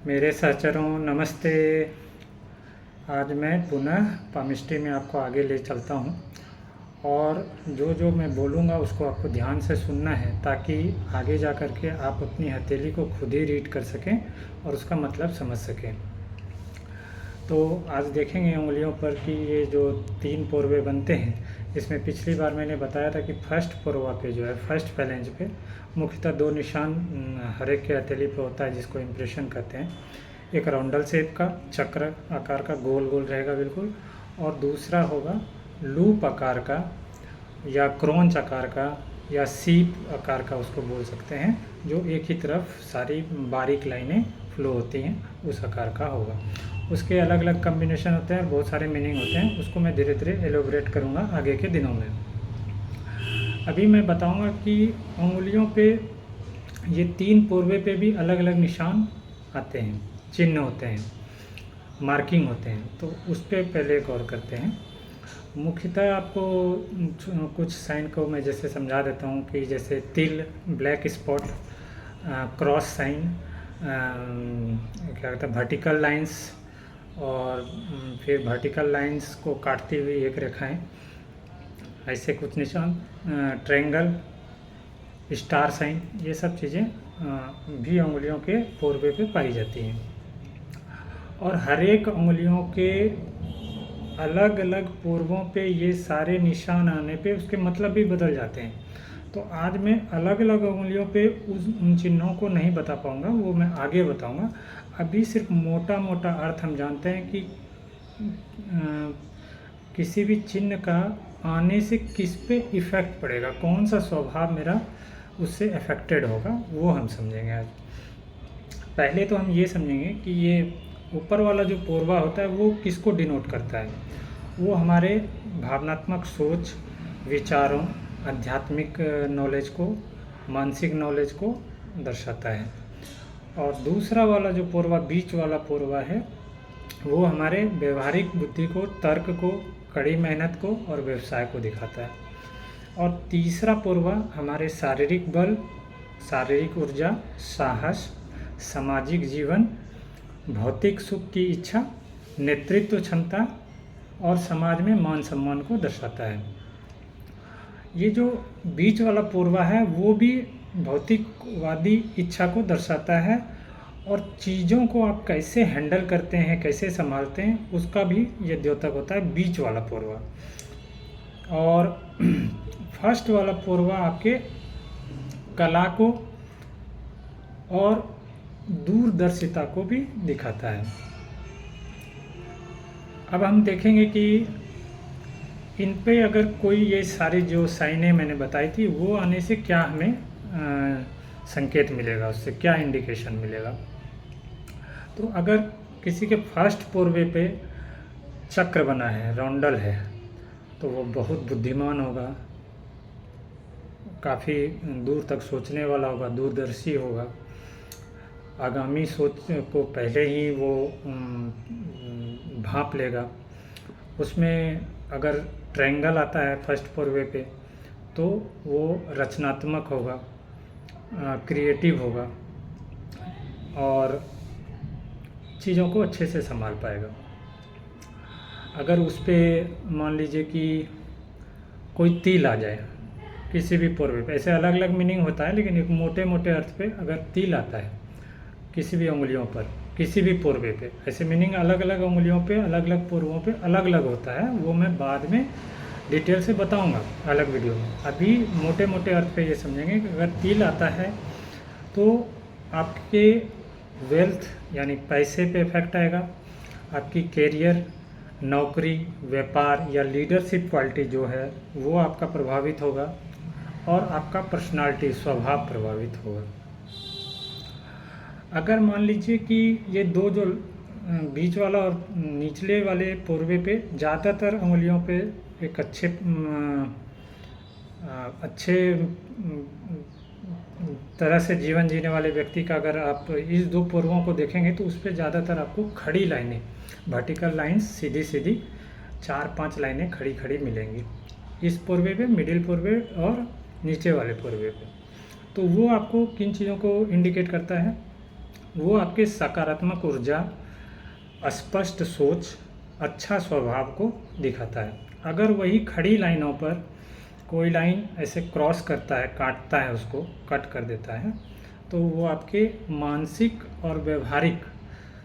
मेरे सहचरों नमस्ते। आज मैं पुनः पामिस्ट्री में आपको आगे ले चलता हूँ और जो जो मैं बोलूँगा उसको आपको ध्यान से सुनना है ताकि आगे जा कर के आप अपनी हथेली को खुद ही रीड कर सकें और उसका मतलब समझ सकें। तो आज देखेंगे उंगलियों पर कि ये जो 3 पोरवे बनते हैं, इसमें पिछली बार मैंने बताया था कि फर्स्ट पोरवा पे जो है, फर्स्ट फैलेंज पे मुख्यतः 2 निशान हर एक के हथेली पे होता है जिसको इम्प्रेशन कहते हैं। एक राउंडल शेप का चक्र आकार का गोल गोल रहेगा बिल्कुल, और दूसरा होगा लूप आकार का या क्रोंच आकार का या सीप आकार का, उसको बोल सकते हैं, जो एक ही तरफ सारी बारीक लाइनें फ्लो होती हैं, उस आकार का होगा। उसके अलग अलग कम्बिनेशन होते हैं और बहुत सारे मीनिंग होते हैं, उसको मैं धीरे धीरे एलोबरेट करूँगा आगे के दिनों में। अभी मैं बताऊँगा कि उंगलियों पे ये 3 पोरवे पे भी अलग अलग निशान आते हैं, चिन्ह होते हैं, मार्किंग होते हैं। तो उस पर पहले गौर करते हैं। मुख्यतः आपको कुछ साइन को मैं जैसे समझा देता हूँ कि जैसे तिल, ब्लैक स्पॉट, क्रॉस साइन, क्या कहते हैं वर्टिकल लाइंस, और फिर वर्टिकल लाइंस को काटती हुई एक रेखाएं, ऐसे कुछ निशान, ट्रायंगल, स्टार साइन, ये सब चीज़ें भी उंगलियों के पोरवे पे पाई जाती हैं। और हर एक उंगलियों के अलग अलग पोरवों पे ये सारे निशान आने पे उसके मतलब भी बदल जाते हैं। तो आज मैं अलग अलग उंगलियों पे उन चिन्हों को नहीं बता पाऊँगा, वो मैं आगे बताऊँगा। अभी सिर्फ मोटा मोटा अर्थ हम जानते हैं कि किसी भी चिन्ह का आने से किस पे इफ़ेक्ट पड़ेगा, कौन सा स्वभाव मेरा उससे अफेक्टेड होगा, वो हम समझेंगे आज। पहले तो हम ये समझेंगे कि ये ऊपर वाला जो पोरवा होता है वो किसको डिनोट करता है। वो हमारे भावनात्मक सोच, विचारों, आध्यात्मिक नॉलेज को, मानसिक नॉलेज को दर्शाता है। और दूसरा वाला जो पोरवा, बीच वाला पोरवा है, वो हमारे व्यवहारिक बुद्धि को, तर्क को, कड़ी मेहनत को और व्यवसाय को दिखाता है। और तीसरा पोरवा हमारे शारीरिक बल, शारीरिक ऊर्जा, साहस, सामाजिक जीवन, भौतिक सुख की इच्छा, नेतृत्व क्षमता और समाज में मान सम्मान को दर्शाता है। ये जो बीच वाला पोरवा है वो भी भौतिकवादी इच्छा को दर्शाता है, और चीज़ों को आप कैसे हैंडल करते हैं, कैसे संभालते हैं, उसका भी ये द्योतक होता है, बीच वाला पोरवा। और फर्स्ट वाला पोरवा आपके कला को और दूरदर्शिता को भी दिखाता है। अब हम देखेंगे कि इन पे अगर कोई ये सारी जो साइनें मैंने बताई थी वो आने से क्या हमें संकेत मिलेगा, उससे क्या इंडिकेशन मिलेगा। तो अगर किसी के फर्स्ट पोरवे पे चक्र बना है, राउंडल है, तो वो बहुत बुद्धिमान होगा, काफ़ी दूर तक सोचने वाला होगा, दूरदर्शी होगा, आगामी सोच को पहले ही वो भांप लेगा। उसमें अगर ट्रायंगल आता है फर्स्ट पोरवे पे तो वो रचनात्मक होगा, क्रिएटिव होगा और चीज़ों को अच्छे से संभाल पाएगा। अगर उस पर मान लीजिए कि कोई तिल आ जाए किसी भी पोरवे पे, ऐसे अलग अलग मीनिंग होता है, लेकिन एक मोटे मोटे अर्थ पे अगर तिल आता है किसी भी उंगलियों पर, किसी भी पोरवे पे, ऐसे मीनिंग अलग अलग उंगलियों पे, अलग अलग पोरवों पे अलग अलग होता है, वो मैं बाद में डिटेल से बताऊंगा अलग वीडियो में। अभी मोटे मोटे अर्थ पे ये समझेंगे कि अगर तिल आता है तो आपके वेल्थ यानी पैसे पे इफेक्ट आएगा, आपकी कैरियर, नौकरी, व्यापार या लीडरशिप क्वालिटी जो है वो आपका प्रभावित होगा, और आपका पर्सनालिटी, स्वभाव प्रभावित होगा। अगर मान लीजिए कि ये दो जो बीच वाला और निचले वाले पोरवे पे ज़्यादातर उंगलियों पे एक अच्छे तरह से जीवन जीने वाले व्यक्ति का अगर आप इस 2 पोरवों को देखेंगे तो उस पर ज़्यादातर आपको खड़ी लाइनें, वर्टिकल लाइंस, सीधी सीधी 4-5 लाइनें खड़ी खड़ी मिलेंगी इस पोरवे पे, मिडिल पोरवे और नीचे वाले पोरवे पे। तो वो आपको किन चीज़ों को इंडिकेट करता है? वो आपके सकारात्मक ऊर्जा, स्पष्ट सोच, अच्छा स्वभाव को दिखाता है। अगर वही खड़ी लाइनों पर कोई लाइन ऐसे क्रॉस करता है, काटता है, उसको कट कर देता है, तो वो आपके मानसिक और व्यवहारिक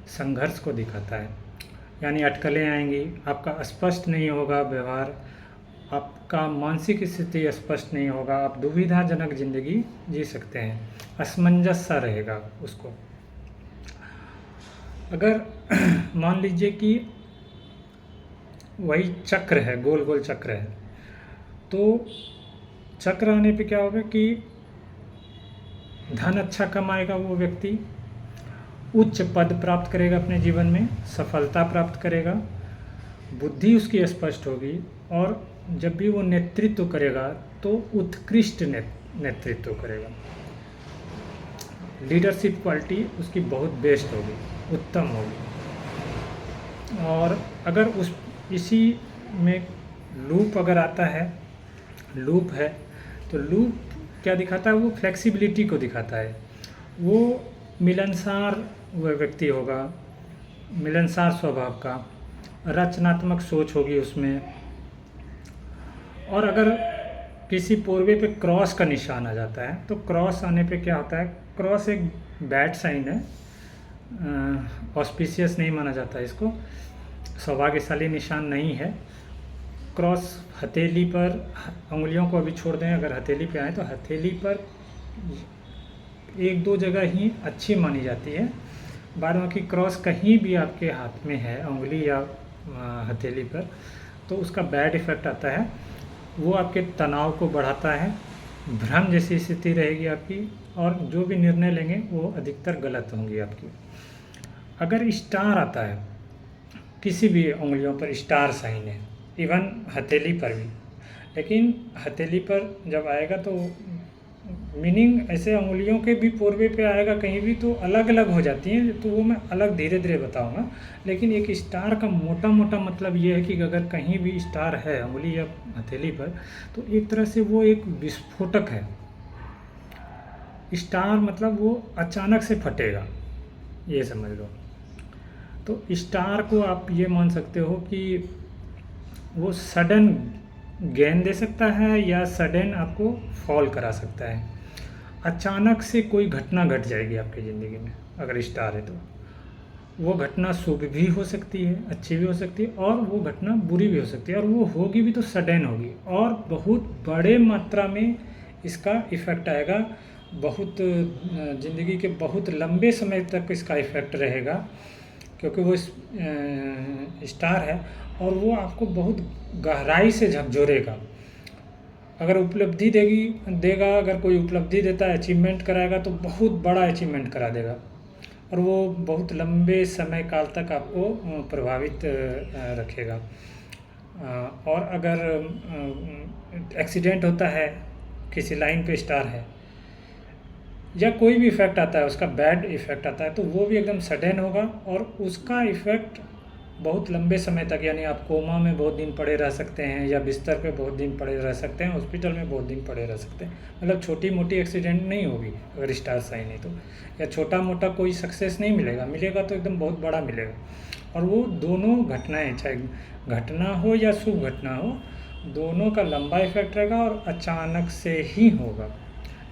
संघर्ष को दिखाता है। यानी अटकलें आएंगी, आपका स्पष्ट नहीं होगा व्यवहार, आपका मानसिक स्थिति स्पष्ट नहीं होगा, आप दुविधाजनक ज़िंदगी जी सकते हैं, असमंजस सा रहेगा उसको। अगर मान लीजिए कि वही चक्र है, गोल गोल चक्र है, तो चक्र आने पे क्या होगा कि धन अच्छा कमाएगा वो व्यक्ति, उच्च पद प्राप्त करेगा अपने जीवन में, सफलता प्राप्त करेगा, बुद्धि उसकी स्पष्ट होगी, और जब भी वो नेतृत्व करेगा तो उत्कृष्ट नेतृत्व करेगा। लीडरशिप क्वालिटी उसकी बहुत बेस्ट होगी, उत्तम होगी। और अगर इसी में लूप अगर आता है, लूप है, तो लूप क्या दिखाता है? वो फ्लेक्सिबिलिटी को दिखाता है। वो मिलनसार वह व्यक्ति होगा, मिलनसार स्वभाव का, रचनात्मक सोच होगी उसमें। और अगर किसी पोरवे पे क्रॉस का निशान आ जाता है, तो क्रॉस आने पे क्या होता है? क्रॉस एक बैड साइन है, ऑस्पिशियस नहीं माना जाता है इसको, सौभाग्यशाली निशान नहीं है। क्रॉस हथेली पर, उंगलियों को अभी छोड़ दें, अगर हथेली पे आए तो हथेली पर एक दो जगह ही अच्छी मानी जाती है, बाद बाकी क्रॉस कहीं भी आपके हाथ में है, उंगली या हथेली पर, तो उसका बैड इफ़ेक्ट आता है। वो आपके तनाव को बढ़ाता है, भ्रम जैसी स्थिति रहेगी आपकी, और जो भी निर्णय लेंगे वो अधिकतर गलत होंगी आपकी। अगर स्टार आता है, किसी भी उंगलियों पर स्टार साइन है, इवन हथेली पर भी, लेकिन हथेली पर जब आएगा तो मीनिंग ऐसे उंगलियों के भी पोरवे पे आएगा कहीं भी, तो अलग अलग हो जाती हैं, तो वो मैं अलग धीरे धीरे बताऊंगा। लेकिन एक स्टार का मोटा मोटा मतलब ये है कि अगर कहीं भी स्टार है उंगली या हथेली पर, तो एक तरह से वो एक विस्फोटक है। स्टार मतलब वो अचानक से फटेगा, ये समझ लो। तो स्टार को आप ये मान सकते हो कि वो सडन गेन दे सकता है या सडन आपको फॉल करा सकता है। अचानक से कोई घटना घट जाएगी आपकी ज़िंदगी में अगर स्टार है, तो वो घटना शुभ भी हो सकती है, अच्छी भी हो सकती है, और वो घटना बुरी भी हो सकती है, और वो होगी भी तो सडन होगी, और बहुत बड़े मात्रा में इसका इफ़ेक्ट आएगा। बहुत ज़िंदगी के बहुत लंबे समय तक इसका इफ़ेक्ट रहेगा, क्योंकि वो स्टार है, और वो आपको बहुत गहराई से झकझोरेगा। अगर उपलब्धि देगा, अगर कोई उपलब्धि देता है, अचीवमेंट कराएगा, तो बहुत बड़ा अचीवमेंट करा देगा, और वो बहुत लंबे समय काल तक आपको प्रभावित रखेगा। और अगर एक्सीडेंट होता है, किसी लाइन पे स्टार है, या कोई भी इफ़ेक्ट आता है, उसका बैड इफ़ेक्ट आता है, तो वो भी एकदम सडन होगा, और उसका इफ़ेक्ट बहुत लंबे समय तक, यानी आप कोमा में बहुत दिन पड़े रह सकते हैं, या बिस्तर पे बहुत दिन पड़े रह सकते हैं, हॉस्पिटल में बहुत दिन पड़े रह सकते हैं। मतलब छोटी मोटी एक्सीडेंट नहीं होगी अगर स्टार साइन है तो, या छोटा मोटा कोई सक्सेस नहीं मिलेगा, मिलेगा तो एकदम बहुत बड़ा मिलेगा। और वो दोनों घटनाएँ, चाहे घटना हो या शुभ घटना हो, दोनों का लंबा इफेक्ट रहेगा और अचानक से ही होगा,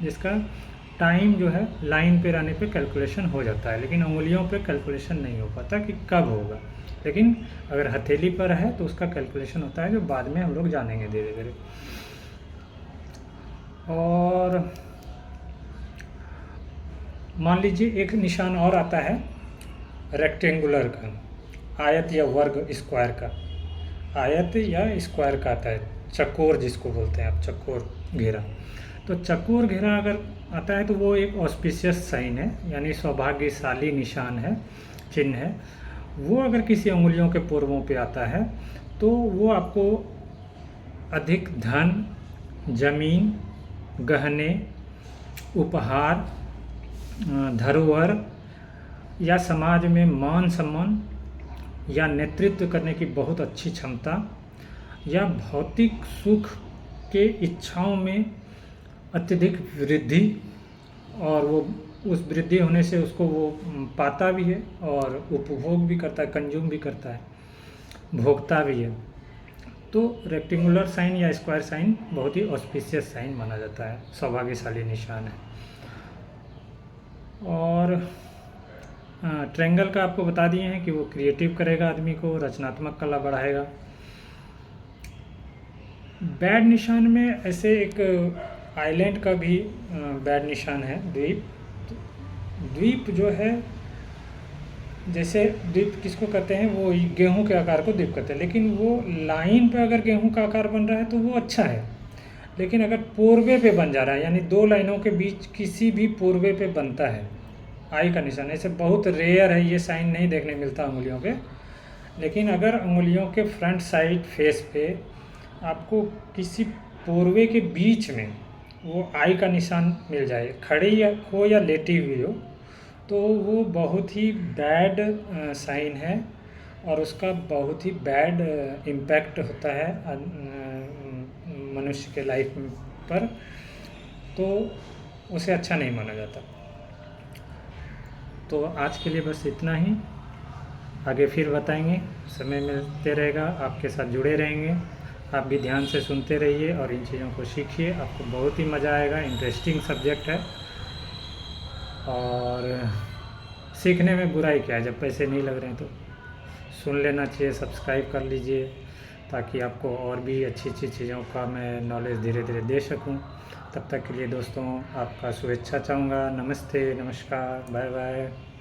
जिसका टाइम जो है लाइन पे आने पे कैलकुलेशन हो जाता है, लेकिन उंगलियों पे कैलकुलेशन नहीं हो पाता कि कब होगा। लेकिन अगर हथेली पर है तो उसका कैलकुलेशन होता है, जो बाद में हम लोग जानेंगे धीरे धीरे। और मान लीजिए एक निशान और आता है रेक्टेंगुलर का, आयत या वर्ग, स्क्वायर का, आयत या स्क्वायर का आता है, चकोर जिसको बोलते हैं आप, चकोर घेरा। तो चकोर घेरा अगर आता है तो वो एक ऑस्पिशियस साइन है, यानी सौभाग्यशाली निशान है, चिन्ह है। वो अगर किसी उंगलियों के पूर्वों पे आता है तो वो आपको अधिक धन, जमीन, गहने, उपहार, धरोहर, या समाज में मान सम्मान, या नेतृत्व करने की बहुत अच्छी क्षमता, या भौतिक सुख के इच्छाओं में अत्यधिक वृद्धि, और वो उस वृद्धि होने से उसको वो पाता भी है और उपभोग भी करता है, कंज्यूम भी करता है, भोगता भी है। तो रेक्टेंगुलर साइन या स्क्वायर साइन बहुत ही ऑस्पिशियस साइन माना जाता है, सौभाग्यशाली निशान है। और ट्रायंगल का आपको बता दिए हैं कि वो क्रिएटिव करेगा, आदमी को रचनात्मक कला बढ़ाएगा। बैड निशान में ऐसे एक आइलैंड का भी बैड निशान है, द्वीप। द्वीप जो है, जैसे द्वीप किसको कहते हैं, वो गेहूं के आकार को द्वीप कहते हैं, लेकिन वो लाइन पे अगर गेहूं का आकार बन रहा है तो वो अच्छा है। लेकिन अगर पूर्वे पे बन जा रहा है, यानी दो लाइनों के बीच किसी भी पूर्वे पे बनता है, आई का निशान, ऐसे बहुत रेयर है, ये साइन नहीं देखने मिलता उंगलियों पे। लेकिन अगर उंगलियों के फ्रंट साइड फेस पे आपको किसी पूर्वे के बीच में वो आई का निशान मिल जाए, खड़ी या हो या लेटी हुई हो, तो वो बहुत ही बैड साइन है और उसका बहुत ही बैड इम्पैक्ट होता है मनुष्य के लाइफ पर, तो उसे अच्छा नहीं माना जाता। तो आज के लिए बस इतना ही, आगे फिर बताएंगे, समय मिलते रहेगा, आपके साथ जुड़े रहेंगे। आप भी ध्यान से सुनते रहिए और इन चीज़ों को सीखिए, आपको बहुत ही मज़ा आएगा, इंटरेस्टिंग सब्जेक्ट है। और सीखने में बुराई क्या है, जब पैसे नहीं लग रहे हैं तो सुन लेना चाहिए, सब्सक्राइब कर लीजिए, ताकि आपको और भी अच्छी अच्छी चीज़ों का मैं नॉलेज धीरे धीरे दे सकूं। तब तक के लिए दोस्तों आपका शुभेच्छा चाहूँगा। नमस्ते, नमस्कार, बाय बाय।